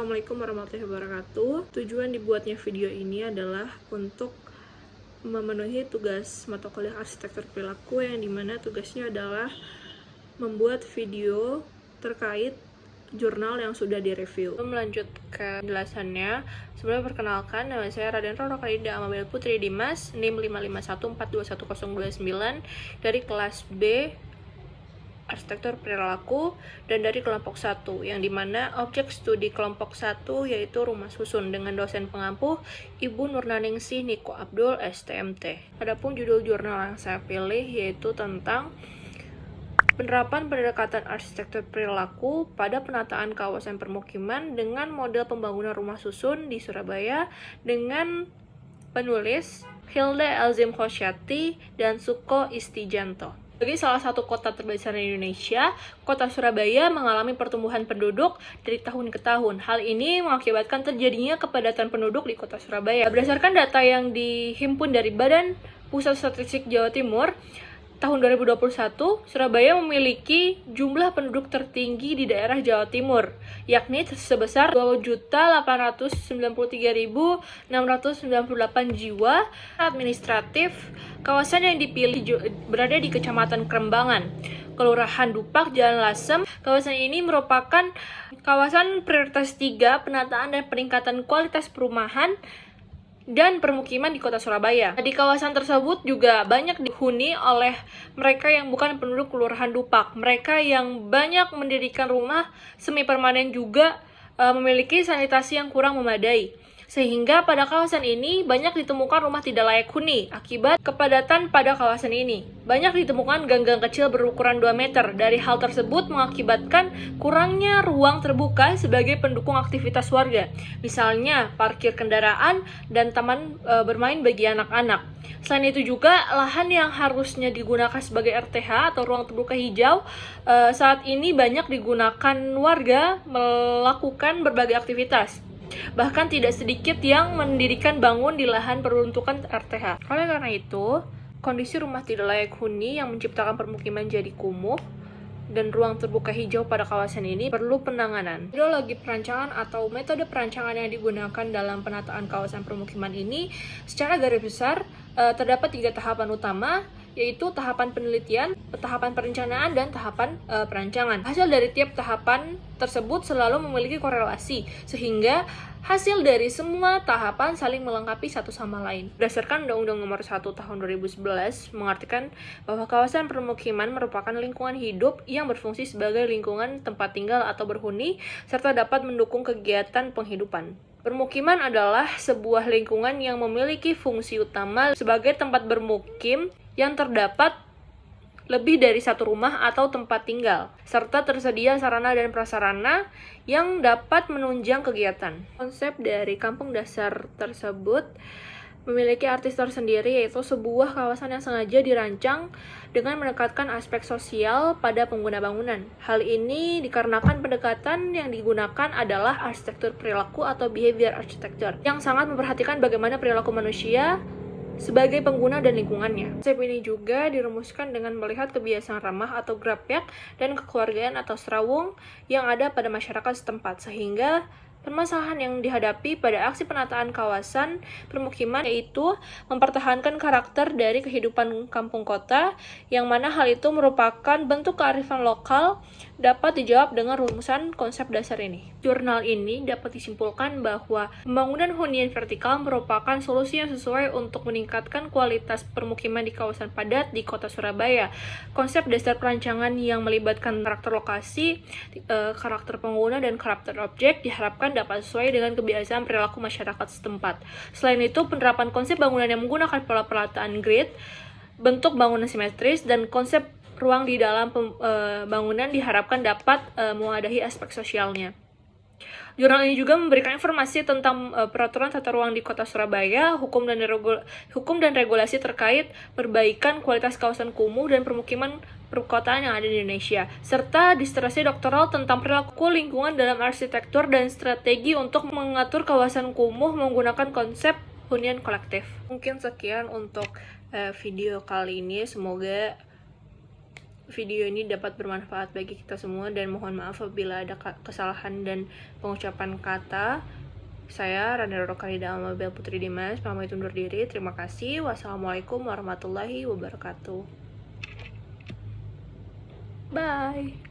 Assalamualaikum warahmatullahi wabarakatuh. Tujuan dibuatnya video ini adalah untuk memenuhi tugas mata kuliah arsitektur perilaku, yang dimana tugasnya adalah membuat video terkait jurnal yang sudah direview. Melanjutkan penjelasannya, sebelumnya perkenalkan, nama saya Raden Roro Kalida Amabel Putri Dimas, NIM 551421029 dari kelas B Arsitektur Perilaku dan dari kelompok 1, yang dimana objek studi kelompok 1 yaitu rumah susun dengan dosen pengampu Ibu Nurnaningsih Niko Abdul STMT. Adapun judul jurnal yang saya pilih yaitu tentang penerapan pendekatan arsitektur perilaku pada penataan kawasan permukiman dengan model pembangunan rumah susun di Surabaya, dengan penulis Hilda Elzim Khosyati dan Suko Istijanto. Sebagai salah satu kota terbesar di Indonesia, kota Surabaya mengalami pertumbuhan penduduk dari tahun ke tahun. Hal ini mengakibatkan terjadinya kepadatan penduduk di kota Surabaya. Berdasarkan data yang dihimpun dari Badan Pusat Statistik Jawa Timur, tahun 2021, Surabaya memiliki jumlah penduduk tertinggi di daerah Jawa Timur, yakni sebesar 2.893.698 jiwa. Administratif, kawasan yang dipilih berada di Kecamatan Krembangan, Kelurahan Dupak, Jalan Lasem. Kawasan ini merupakan kawasan prioritas 3 penataan dan peningkatan kualitas perumahan dan permukiman di kota Surabaya. Di kawasan tersebut juga banyak dihuni oleh mereka yang bukan penduduk Kelurahan Dupak. Mereka yang banyak mendirikan rumah semi permanen juga memiliki sanitasi yang kurang memadai. Sehingga pada kawasan ini banyak ditemukan rumah tidak layak huni akibat kepadatan pada kawasan ini. Banyak ditemukan gang-gang kecil berukuran 2 meter. Dari hal tersebut mengakibatkan kurangnya ruang terbuka sebagai pendukung aktivitas warga. Misalnya parkir kendaraan dan taman bermain bagi anak-anak. Selain itu juga lahan yang harusnya digunakan sebagai RTH atau ruang terbuka hijau saat ini banyak digunakan warga melakukan berbagai aktivitas. Bahkan tidak sedikit yang mendirikan bangun di lahan peruntukan RTH. Oleh karena itu, kondisi rumah tidak layak huni yang menciptakan permukiman jadi kumuh dan ruang terbuka hijau pada kawasan ini perlu penanganan. Ideologi perancangan atau metode perancangan yang digunakan dalam penataan kawasan permukiman ini secara garis besar terdapat 3 tahapan utama, yaitu tahapan penelitian, tahapan perencanaan, dan tahapan perancangan. Hasil dari tiap tahapan tersebut selalu memiliki korelasi, sehingga hasil dari semua tahapan saling melengkapi satu sama lain. Berdasarkan Undang-Undang Nomor 1 Tahun 2011 mengartikan bahwa kawasan permukiman merupakan lingkungan hidup yang berfungsi sebagai lingkungan tempat tinggal atau berhuni, serta dapat mendukung kegiatan penghidupan. Permukiman adalah sebuah lingkungan yang memiliki fungsi utama sebagai tempat bermukim yang terdapat lebih dari satu rumah atau tempat tinggal, serta tersedia sarana dan prasarana yang dapat menunjang kegiatan. Konsep dari kampung dasar tersebut memiliki arti tersendiri, yaitu sebuah kawasan yang sengaja dirancang dengan mendekatkan aspek sosial pada pengguna bangunan. Hal ini dikarenakan pendekatan yang digunakan adalah arsitektur perilaku atau behavior architecture, yang sangat memperhatikan bagaimana perilaku manusia sebagai pengguna dan lingkungannya. Konsep ini juga dirumuskan dengan melihat kebiasaan ramah atau grapyak dan kekeluargaan atau serawung yang ada pada masyarakat setempat, sehingga permasalahan yang dihadapi pada aksi penataan kawasan permukiman yaitu mempertahankan karakter dari kehidupan kampung kota, yang mana hal itu merupakan bentuk kearifan lokal dapat dijawab dengan rumusan konsep dasar ini. Jurnal ini dapat disimpulkan bahwa pembangunan hunian vertikal merupakan solusi yang sesuai untuk meningkatkan kualitas permukiman di kawasan padat di kota Surabaya. Konsep dasar perancangan yang melibatkan karakter lokasi, karakter pengguna, dan karakter objek diharapkan dapat sesuai dengan kebiasaan perilaku masyarakat setempat. Selain itu, penerapan konsep bangunan yang menggunakan pola perataan grid, bentuk bangunan simetris, dan konsep ruang di dalam bangunan diharapkan dapat mewadahi aspek sosialnya. Jurnal ini juga memberikan informasi tentang peraturan tata ruang di kota Surabaya, hukum dan regulasi terkait perbaikan kualitas kawasan kumuh dan permukiman perkotaan yang ada di Indonesia, serta disertasi doktoral tentang perilaku lingkungan dalam arsitektur dan strategi untuk mengatur kawasan kumuh menggunakan konsep hunian kolektif. Mungkin sekian untuk video kali ini, semoga video ini dapat bermanfaat bagi kita semua, dan mohon maaf apabila ada kesalahan dan pengucapan kata. Saya Rani Roro Karida Amabel Putri Dimas pamit undur diri. Terima kasih. Wassalamualaikum warahmatullahi wabarakatuh. Bye.